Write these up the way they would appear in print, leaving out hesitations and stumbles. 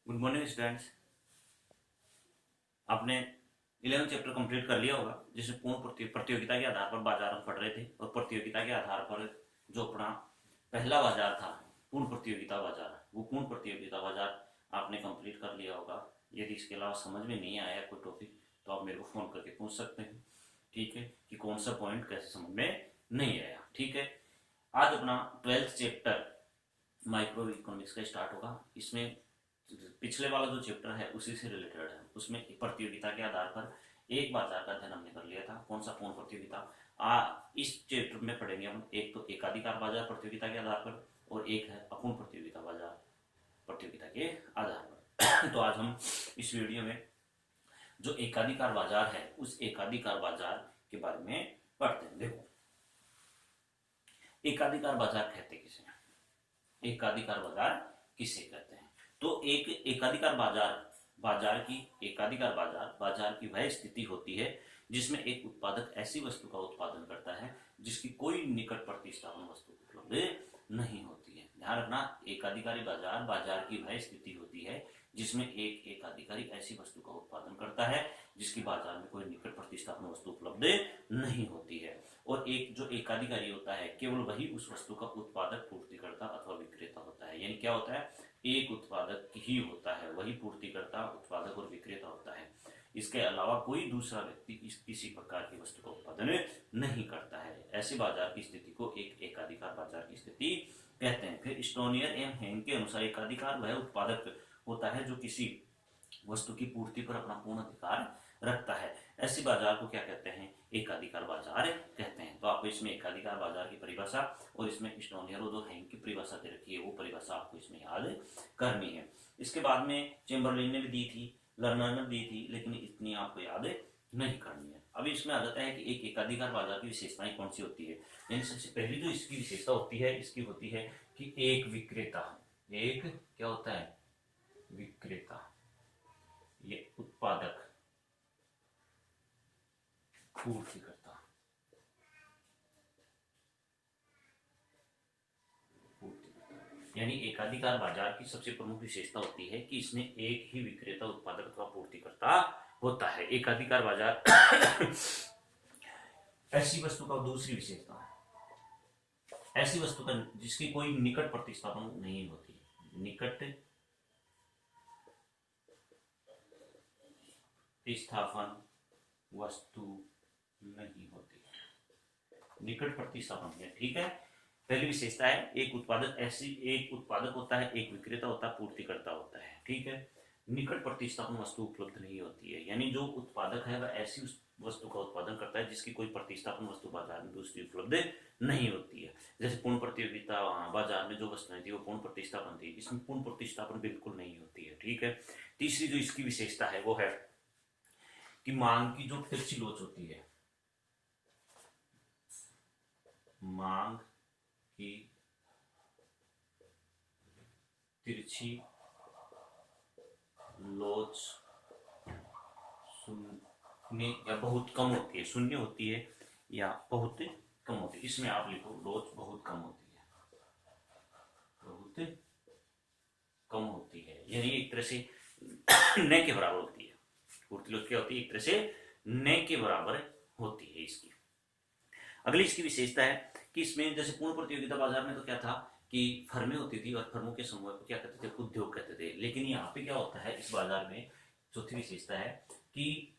Good morning students. आपने 11 chapter complete कर लिया होगा, जिसमें पूर्ण प्रतियोगिता के आधार पर बाजार हम पढ़ रहे थे। और प्रतियोगिता के आधार पर जो अपना पहला बाजार था पूर्ण प्रतियोगिता बाजार, वो पूर्ण प्रतियोगिता बाजार आपने कंप्लीट कर लिया होगा। यदि इसके अलावा समझ में नहीं आया कोई टॉपिक तो आप मेरे को फ़ोन करके पूछ सकते हैं, ठीक है, कि कौन सा पॉइंट कैसे समझ में नहीं आया। ठीक है, आज अपना 12th चैप्टर माइक्रो इकोनॉमिक्स का स्टार्ट होगा। इसमें पिछले वाला जो चैप्टर है उसी से रिलेटेड है। उसमें प्रतियोगिता के आधार पर एक बाजार का अध्ययन हमने कर लिया था। कौन सा? पूर्ण प्रतियोगिता। इस चैप्टर में पढ़ेंगे हम एक तो एकाधिकार बाजार प्रतियोगिता के आधार पर, और एक है अपूर्ण प्रतियोगिता बाजार प्रतियोगिता के आधार पर। तो आज हम इस वीडियो में जो एकाधिकार बाजार है उस एकाधिकार बाजार के बारे में पढ़ते हैं। देखो, एकाधिकार बाजार कहते किसे हैं? एकाधिकार बाजार किसे कहते हैं? तो एक एकाधिकार बाजार की वह स्थिति होती है जिसमें एक उत्पादक ऐसी वस्तु का उत्पादन करता है जिसकी कोई निकट प्रतिस्थापन वस्तु उपलब्ध नहीं होती है। ध्यान रखना, एकाधिकारी बाजार की वह स्थिति होती है जिसमें एक एकाधिकारी ऐसी वस्तु का उत्पादन करता है जिसकी बाजार में कोई निकट प्रतिस्थापन वस्तु उपलब्ध नहीं होती है। और एक जो एकाधिकारी होता है केवल वही उस वस्तु का उत्पादक, पूर्तिकर्ता अथवा विक्रेता होता है। यानी क्या होता है? एक उत्पादक ही होता है, वही पूर्तिकर्ता, उत्पादक और विक्रेता होता है। इसके अलावा कोई दूसरा व्यक्ति किसी प्रकार की वस्तु का उत्पादन नहीं करता है। ऐसे बाजार की स्थिति को एक एकाधिकार बाजार की स्थिति कहते हैं। फिर स्टोनियर एवं हेंग के अनुसार एकाधिकार वह उत्पादक होता है जो किसी वस्तु की पूर्ति पर अपना पूर्ण अधिकार रखता है। ऐसे बाजार को क्या कहते हैं? एकाधिकार बाजार कहते हैं। तो आपको इसमें एकाधिकार बाजार की परिभाषा और इसमें स्टोनियर और जो हेंग की परिभाषा दे रखी है वो परिभाषा आपको इसमें याद करनी है। इसके बाद में चेम्बरलिन ने भी दी थी, लर्नर ने दी थी, लेकिन इतनी आपको याद नहीं करनी है। अभी इसमें आ जाता है कि एक एकाधिकार बाजार की विशेषताएं कौन सी होती है। यानी सबसे पहली जो इसकी विशेषता होती है, इसकी होती है कि एक विक्रेता, एक क्या होता है? विक्रेता, ये उत्पादक, पूर्तिकर्ता, यानी एकाधिकार बाजार की सबसे प्रमुख विशेषता होती है कि इसमें एक ही विक्रेता, उत्पादक अथवा पूर्तिकर्ता होता है। एकाधिकार बाजार ऐसी वस्तु का, दूसरी विशेषता है ऐसी वस्तु का जिसकी कोई निकट प्रतिस्थापन नहीं होती। निकट प्रतिस्थापन वस्तु नहीं होती, निकट प्रतिस्थापन है। ठीक है, पहली विशेषता है एक उत्पादक होता है, एक विक्रेता होता है, पूर्तिकर्ता होता है। ठीक है, निकट प्रतिस्थापन वस्तु उपलब्ध नहीं होती है। यानी जो उत्पादक है वह ऐसी वस्तु का उत्पादन करता है जिसकी कोई प्रतिस्थापन वस्तु बाजार में दूसरी उपलब्ध नहीं होती है। जैसे पूर्ण प्रतियोगिता बाजार में जो वस्तुएं थी वो पूर्ण प्रतिस्थापन थी, इसमें पूर्ण प्रतिस्थापन बिल्कुल नहीं होती है। ठीक है, तीसरी जो इसकी विशेषता है वो है कि मांग की जो तिरछी लोच होती है, मांग की तिरछी लोच शून्य या बहुत कम होती है। शून्य होती है या बहुत कम होती है। इसमें आप लिखो लोच बहुत कम होती है, बहुत कम होती है। यानी एक तरह से न के बराबर होती है। पूर्ति लोच क्या होती है? एक तरह से न के बराबर होती है इसकी। अगली इसकी विशेषता है कि इसमें जैसे पूर्ण प्रतियोगिता बाजार में तो क्या था कि फर्में होती थी और फर्मों के समूह को क्या कहते थे? उद्योग कहते थे। लेकिन यहाँ पे क्या होता है इस बाजार में? चौथी विशेषता है कि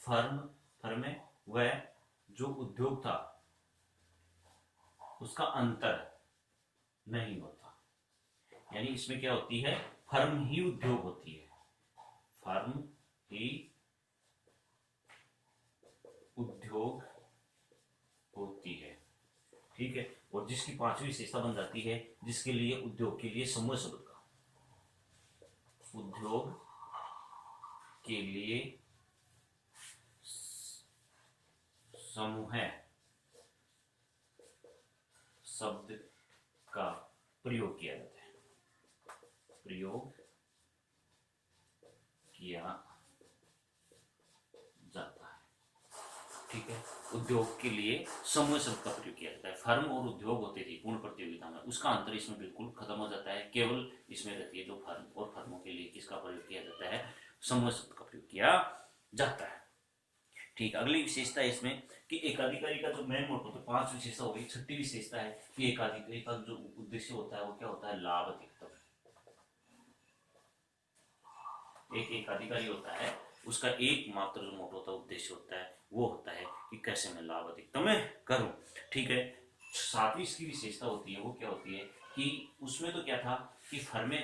फर्में व जो उद्योग था उसका अंतर नहीं होता। यानी इसमें क्या होती है? फर्म ही उद्योग होती है, फर्म ही उद्योग होती है। ठीक है, और जिसकी पांचवी विशेषता बन जाती है जिसके लिए उद्योग के लिए समूह शब्द का, उद्योग के लिए समूह शब्द का प्रयोग किया जाता है, प्रयोग किया जाता है। ठीक है, उद्योग के लिए समूह शब्द का प्रयोग किया जाता है। फर्म और उद्योग होते थे पूर्ण प्रतियोगिता में, उसका अंतर इसमें बिल्कुल खत्म हो जाता है। केवल इसमें रहती है जो फर्म और फर्मों के लिए किसका किसका प्रयोग किया जाता है, समूह शब्द का प्रयोग किया जाता है। ठीक, अगली विशेषता है इसमें कि एकाधिकारी का जो मेन मोटो, तो 5 विशेषता हो गई। छठी विशेषता है कि एकाधिकारी का जो उद्देश्य होता है वो क्या होता है, लाभ अधिकतम। एक एकाधिकारी होता है, उसका एकमात्र जो मोटो होता है, उद्देश्य होता है, वो होता है कि कैसे मैं लाभ अधिकतम करूं। ठीक है, 7वीं इसकी विशेषता होती है, वो क्या होती है कि उसमें तो क्या था कि फर्में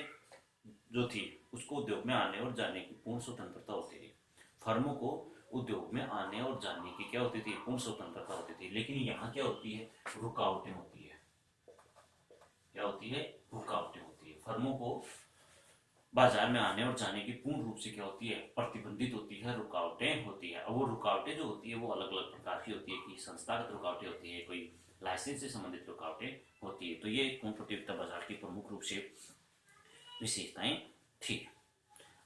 जो थी उसको उद्योग में आने और जाने की पूर्ण स्वतंत्रता होती थी। फर्मों को उद्योग में आने और जाने की क्या होती थी, पूर्ण स्वतंत्रता होती थी। लेकिन यहाँ क्या होती है, रुकावटें होती है। क्या होती है, रुकावटें होती है। फर्मों को बाजार में आने और जाने की पूर्ण रूप से क्या होती है, प्रतिबंधित होती है, रुकावटें होती है। और वो रुकावटें जो होती है वो अलग अलग प्रकार की होती है, कि संस्थागत रुकावटें होती है, कोई लाइसेंस से संबंधित रुकावटें होती है। तो ये पूर्ण प्रतियोगिता बाजार की प्रमुख रूप से विशेषताएं थी।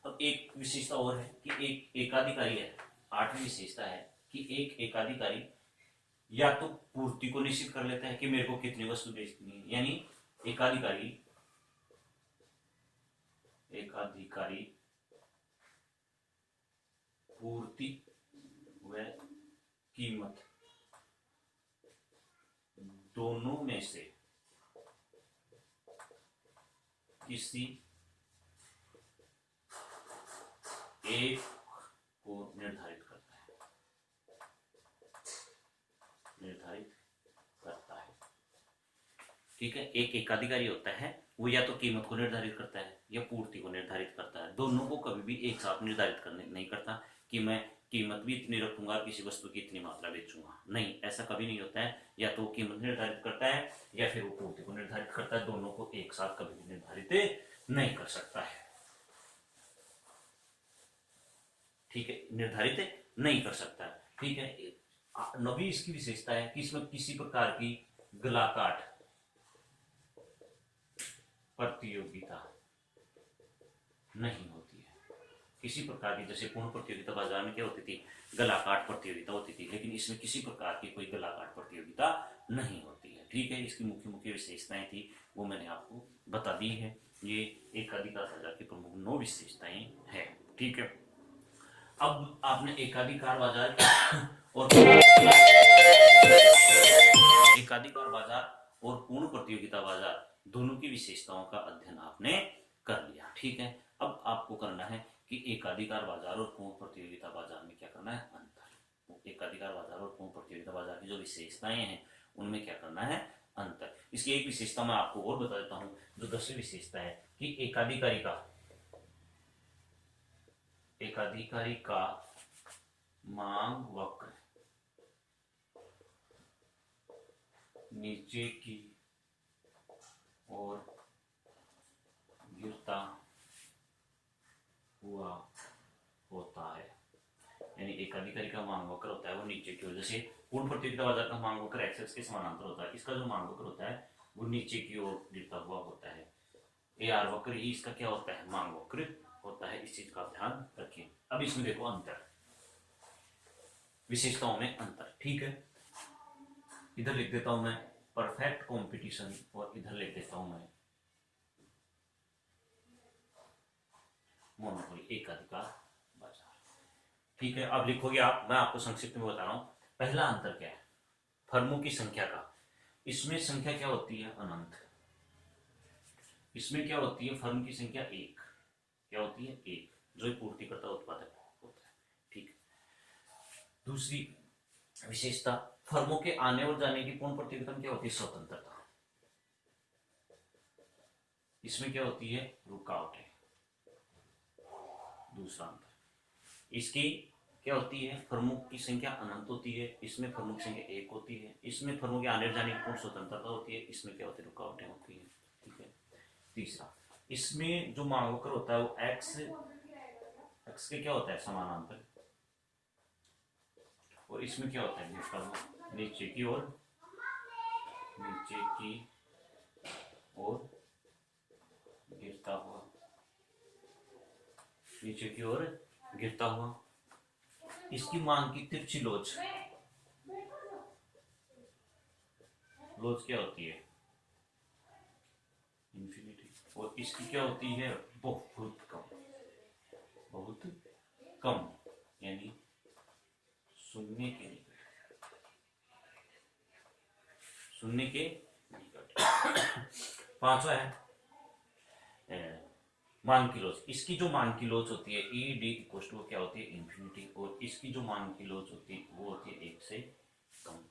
अब एक विशेषता और है कि एक एकाधिकारी है। 8वीं विशेषता है कि एक एकाधिकारी या तो पूर्ति को निश्चित कर लेता है कि मेरे को कितनी वस्तु बेचनी है, यानी एकाधिकारी पूर्ति व कीमत दोनों में से किसी एक को निर्धारित करता है। ठीक है, एक एकाधिकारी होता है, वो या तो कीमत को निर्धारित करता है या पूर्ति को निर्धारित करता है। दोनों को कभी भी एक साथ निर्धारित करने नहीं करता कि मैं कीमत भी इतनी रखूंगा, किसी वस्तु की इतनी मात्रा बेचूंगा, नहीं, ऐसा कभी नहीं होता है। या तो कीमत निर्धारित करता है या फिर वो पूर्ति को निर्धारित करता है। दोनों को एक साथ कभी भी निर्धारित नहीं कर सकता है। ठीक है, निर्धारित नहीं कर सकता है। ठीक है, 9वीं इसकी विशेषता है कि इसमें किसी प्रकार की गलाकाट प्रतियोगिता नहीं होती है। किसी प्रकार की, जैसे पूर्ण प्रतियोगिता बाजार में क्या होती थी, गलाकाट प्रतियोगिता होती थी, लेकिन इसमें किसी प्रकार की कोई गलाकाट प्रतियोगिता नहीं होती है। ठीक है, इसकी मुख्य मुख्य विशेषताएं थी, वो मैंने आपको बता दी है। ये एकाधिकार बाजार की प्रमुख 9 विशेषताएं हैं। ठीक है, अब आपने एकाधिकार बाजार और पूर्ण प्रतियोगिता बाजार दोनों की विशेषताओं का अध्ययन आपने कर लिया। ठीक है, अब आपको करना है कि एकाधिकार बाजार और पूर्ण प्रतियोगिता बाजार में क्या करना है, अंतर। एकाधिकार बाजार और पूर्ण प्रतियोगिता बाजार की जो विशेषताएं हैं उनमें क्या करना है, अंतर। इसकी एक विशेषता मैं आपको और बता देता हूं, जो 10वीं विशेषता है कि एकाधिकारी का मांग वक्र नीचे की ओर गिरता हुआ होता है। यानी एकाधिकारी का मांग वक्र होता है वो नीचे की ओर, जैसे पूर्ण प्रतियोगिता बाजार का मांग वक्र एक्स के समानांतर होता है, इसका जो मांग वक्र होता है वो नीचे की ओर गिरता हुआ होता है। AR वक्र ही इसका क्या होता है, मांग वक्र होता है। इस चीज का ध्यान रखिए। अब इसमें देखो अंतर, विशेषताओं में अंतर। ठीक है, इधर लिख देता हूं मैं परफेक्ट कंपटीशन और इधर लिख देता हूं मैं मोनोपोली, एकाधिकार बाजार। ठीक है, अब लिखोगे आप, मैं आपको संक्षिप्त में बता रहा हूं। पहला अंतर क्या है, फर्मों की संख्या का। इसमें संख्या क्या होती है, अनंत। इसमें क्या होती है, फर्म की संख्या 1। क्या होती है, 1, जो पूर्तिकर्ता उत्पादक होता है। ठीक, दूसरी विशेषता, फर्मों के आने और जाने की पूर्ण प्रतियोगिता में क्या होती है, स्वतंत्रता। इसमें क्या होती है, रुकावटें। दूसरा अंतर, इसकी क्या होती है, फर्मों की संख्या अनंत होती है, इसमें फर्मों की संख्या 1 होती है। इसमें फर्मों के आने और जाने की पूर्ण स्वतंत्रता होती है, इसमें क्या होती है, रुकावटें होती है। ठीक है, तीसरा, इसमें जो मांग वक्र होता है वो एक्स के क्या होता है, समानांतर, और इसमें क्या होता है, नीचे की ओर गिरता हुआ, नीचे की ओर गिरता हुआ। इसकी मांग की तिरछी लोच क्या होती है, इंफिनिटी, और इसकी क्या होती है, बहुत कम। पांचवा है मान की लोच। इसकी जो मान की लोच होती है ई डी इक्वल टू क्या होती है इंफिनिटी, और इसकी जो मान की लोच होती है वो होती है एक से कम।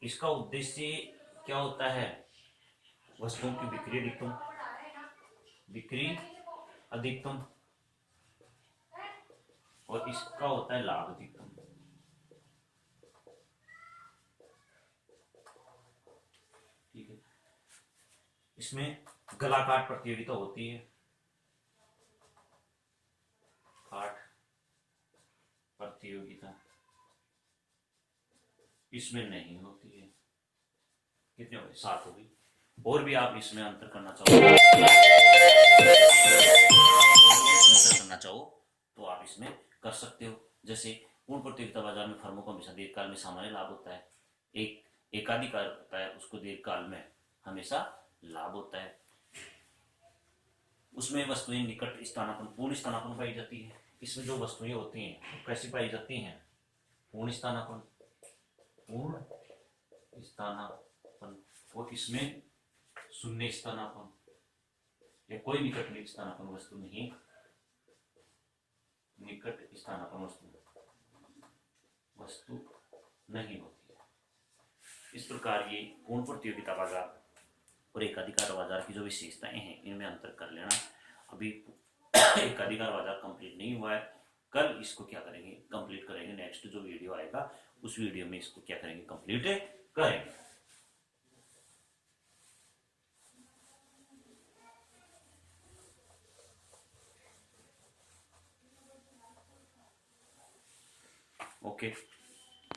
इसका उद्देश्य क्या होता है, वस्तुओं की बिक्री अधिकतम और इसका होता है लाभ अधिकतम। ठीक है, इसमें गलाकाट प्रतियोगिता होती है, काट प्रतियोगिता इसमें नहीं होती है। कितने हो गए, 7 हो गई। और भी आप इसमें अंतर करना चाहो तो आप इसमें कर सकते हो। जैसे पूर्ण प्रतियोगिता बाजार में फर्मों को हमेशा दीर्घकाल में सामान्य लाभ होता है, एकाधिकार होता है उसको दीर्घकाल में हमेशा लाभ होता है। उसमें वस्तुएं निकट स्थानापन्न पूर्ण स्थानापन्न पाई जाती है। इसमें जो वस्तुएं होती हैं कैसी पाई जाती हैं, पूर्ण स्थानापन्न और इसमें शून्य स्थानापन्न या कोई निकट स्थानापन्न वस्तु नहीं, निकट स्थानापन्न वस्तु नहीं होती है। इस प्रकार ये पूर्ण प्रतियोगिता बाजार और एकाधिकार बाजार की जो विशेषताएं हैं इनमें अंतर कर लेना। अभी एकाधिकार बाजार कंप्लीट नहीं हुआ है, कल इसको क्या करेंगे कंप्लीट करेंगे। नेक्स्ट जो वीडियो आएगा उस वीडियो में इसको क्या करेंगे कंप्लीट करेंगे। ओके।